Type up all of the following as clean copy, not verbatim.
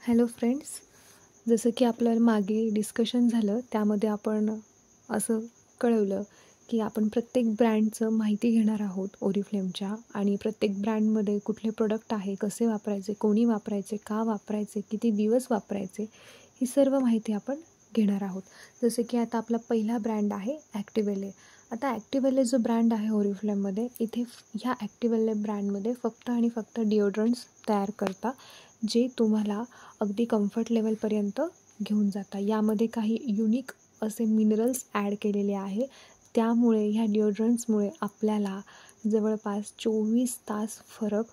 Hello friends, जसं की आपलं मागे डिस्कशन झालं त्यामध्ये आपण असं कळवलं की आपण प्रत्येक ब्रँडचं माहिती घेणार आहोत ओरिफ्लेमच्या आणि प्रत्येक ब्रँडमध्ये कुठले प्रोडक्ट आहे, कसे वापरायचे, कोणी वापरायचे, का वापरायचे, किती दिवस वापरायचे, ही सर्व माहिती आपण घेणार आहोत. जसं की आता आपला पहिला ब्रँड आहे ॲक्टिवेले. आता ॲक्टिवेले जो ब्रँड आहे ओरिफ्लेममध्ये, इथे ह्या ॲक्टिवेले ब्रँडमध्ये फक्त आणि फक्त डिओड्रंट्स तयार करता जे तुम्हाला अगदी कम्फर्ट लेवलपर्यंत घेऊन जाता. यामध्ये काही युनिक असे मिनरल्स ॲड केलेले आहे. त्यामुळे ह्या डिओड्रंट्समुळे आपल्याला जवळपास 24 तास फरक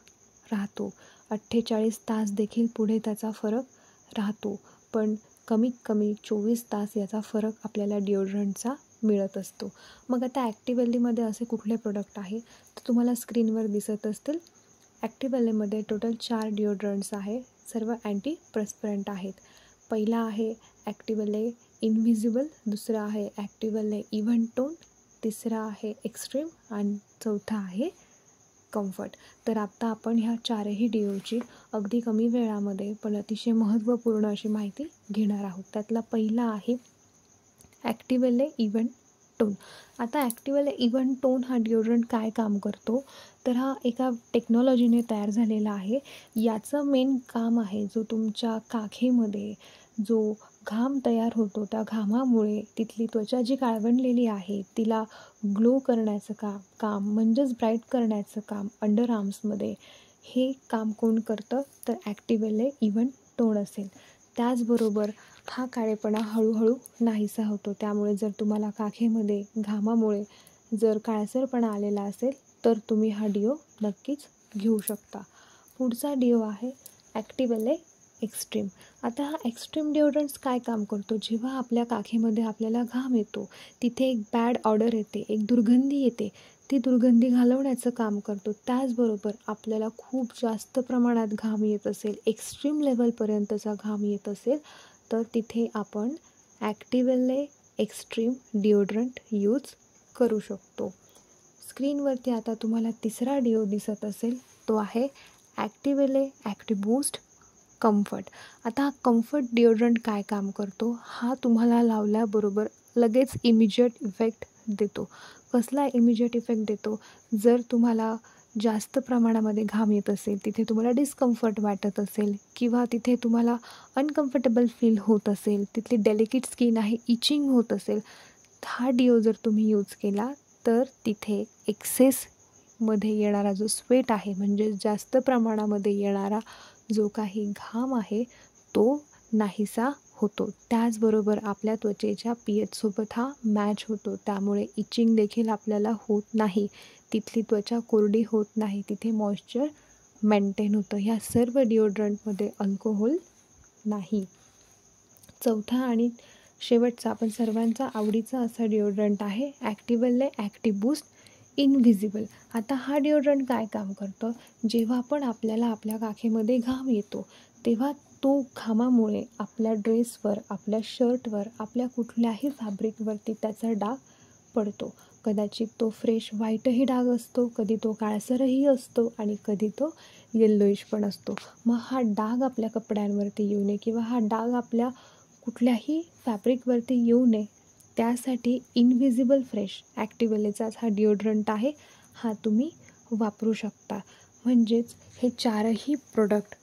राहतो. 48 तास देखील पुढे त्याचा फरक राहतो. पण कमीत कमी 24 तास याचा फरक आपल्याला डिओड्रंटचा मिळत असतो. मग आता ॲक्टिवेलीमध्ये असे कुठले प्रोडक्ट आहे तर तुम्हाला स्क्रीनवर दिसत असतील. ॲक्टिवेलेमध्ये टोटल 4 डिओड्रंट्स आहे. सर्व अँटीप्रस्पिरंट आहेत. पहिला आहे ॲक्टिवेले इनव्हिजिबल, दुसरा आहे ॲक्टिवेले इव्हन टोन, तिसरा आहे एक्स्ट्रीम आणि चौथा आहे कम्फर्ट. तर आत्ता आपण ह्या चारही डिओची अगदी कमी वेळामध्ये पण अतिशय महत्त्वपूर्ण अशी माहिती घेणार आहोत. त्यातला पहिला आहे ॲक्टिवेले इव्हन टोन. आता ॲक्टिवेले इव्हन टोन हा डिओड्रंट काय काम करतो तर हा एका टेक्नॉलॉजीने तयार झालेला आहे. याचं मेन काम आहे जो तुमच्या काखेमध्ये जो घाम तयार होतो त्या घामामुळे तिथली त्वचा जी काळवंडलेली आहे तिला ग्लो करण्याचं काम म्हणजेच ब्राईट करण्याचं काम अंडर आर्म्समध्ये हे काम कोण करतं तर ॲक्टिवेले इव्हन टोन असेल. त्याचबरोबर हा काळेपणा हळूहळू नाहीसा होतो. त्यामुळे जर तुम्हाला काखेमध्ये घामामुळे जर काळसरपणा आलेला असेल तर तुम्ही हा डिओ नक्कीच घेऊ शकता. पुढचा डिओ आहे ॲक्टिवेले एक्स्ट्रीम. आता हा एक्स्ट्रीम डिओड्रंट्स काय काम करतो, जेव्हा आपल्या काखेमध्ये आपल्याला घाम येतो तिथे एक बॅड ऑर्डर येते, एक दुर्गंधी येते, ती दुर्गंधी घालवण्याचं काम करतो. त्याचबरोबर आपल्याला खूप जास्त प्रमाणात घाम येत असेल, एक्स्ट्रीम लेवलपर्यंतचा घाम येत असेल तर तिथे आपण ॲक्टिवेले एक्स्ट्रीम डिओड्रंट यूज करू शकतो. स्क्रीनवरती आता तुम्हाला तिसरा डिओ दिसत असेल, तो आहे ॲक्टिवेले ॲक्टिबूस्ट कम्फर्ट. आता हा कम्फर्ट डिओड्रंट काय काम करतो, हा तुम्हाला लावल्याबरोबर लगेच इमिजिएट इफेक्ट देतो. कसला इमिजिएट इफेक्ट देतो, जर तुम्हाला जास्त प्रमाणामध्ये घाम येत असेल, तिथे तुम्हाला डिस्कम्फर्ट वाटत असेल किंवा तिथे तुम्हाला अनकम्फर्टेबल फील होत असेल, तिथली डेलिकेट स्किन आहे, इचिंग होत असेल, हा डिओ जर तुम्ही यूज केला तर तिथे एक्सेसमध्ये येणारा जो स्वेट आहे म्हणजे जास्त प्रमाणामध्ये येणारा जो काही घाम आहे तो नाहीसा होतो. त्याचबरोबर आपल्या त्वचेच्या pH हा मॅच होतो. त्यामुळे इचिंग देखील आपल्याला होत नाही, तिथली त्वचा कोरडी होत नाही, तिथे मॉइश्चर मेंटेन होतं. ह्या सर्व डिओड्रंटमध्ये अल्कोहोल नाही. चौथा आणि शेवटचा आपण सर्वांचा आवडीचा असा डिओड्रंट आहे ॲक्टिवेले ॲक्टिबूस्ट इनव्हिजिबल. आता हा डिओड्रंट काय काम करतं, जेव्हा पण आपल्याला आपल्या काखेमध्ये घाम येतो तेव्हा तो घामामुळे आपल्या ड्रेसवर, आपल्या शर्टवर, आपल्या कुठल्याही फॅब्रिकवरती त्याचा डाग पडतो. कदाचित तो फ्रेश व्हाईटही डाग असतो, कधी तो काळसरही असतो आणि कधी तो येल्लोइश पण असतो. मग हा डाग आपल्या कपड्यांवरती येऊ नये किंवा हा डाग आपल्या कुठल्याही फॅब्रिकवरती येऊ नये त्यासाठी इनव्हिजिबल फ्रेश ॲक्टिवेलेचाच हा डिओड्रंट आहे, हा तुम्ही वापरू शकता. म्हणजेच हे चारही प्रोडक्ट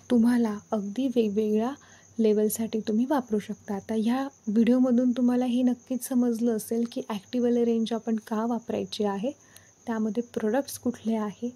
तुम्हाला अगदी वेगवेगळ्या लेवलसाठी तुम्ही वापरू शकता. आता ह्या व्हिडिओमधून तुम्हाला हे नक्कीच समजलं असेल की ॲक्टिवेले रेंज आपण का वापरायची आहे, त्यामध्ये प्रोडक्ट्स कुठले आहे,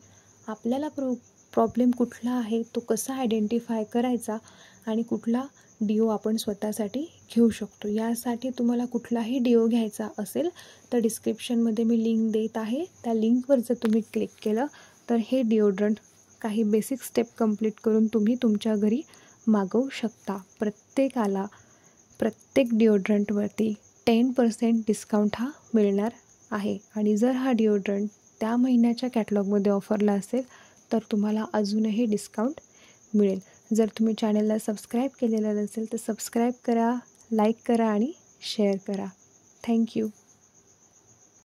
आपल्याला प्रॉब्लेम कुठला आहे तो कसा आयडेंटिफाय करायचा आणि कुठला डिओ आपण स्वतःसाठी घेऊ शकतो. यासाठी तुम्हाला कुठलाही डिओ घ्यायचा असेल तर डिस्क्रिप्शनमध्ये मी लिंक देत आहे. त्या लिंकवर जर तुम्ही क्लिक केलं तर हे डिओड्रंट काही बेसिक स्टेप कंप्लीट करून तुम्ही तुमच्या घरी मागवू शकता. प्रत्येक डिओड्रंटवरती 10% डिस्काउंट हा मिळणार आहे आणि जर हा डिओड्रंट त्या महिन्याच्या कॅटलॉगमध्ये ऑफरला असेल तर तुम्हाला अजूनही डिस्काउंट मिळेल. जर तुम्ही चॅनलला सबस्क्राईब केलेलं नसेल तर सबस्क्राईब करा, लाईक करा आणि शेअर करा. थँक्यू.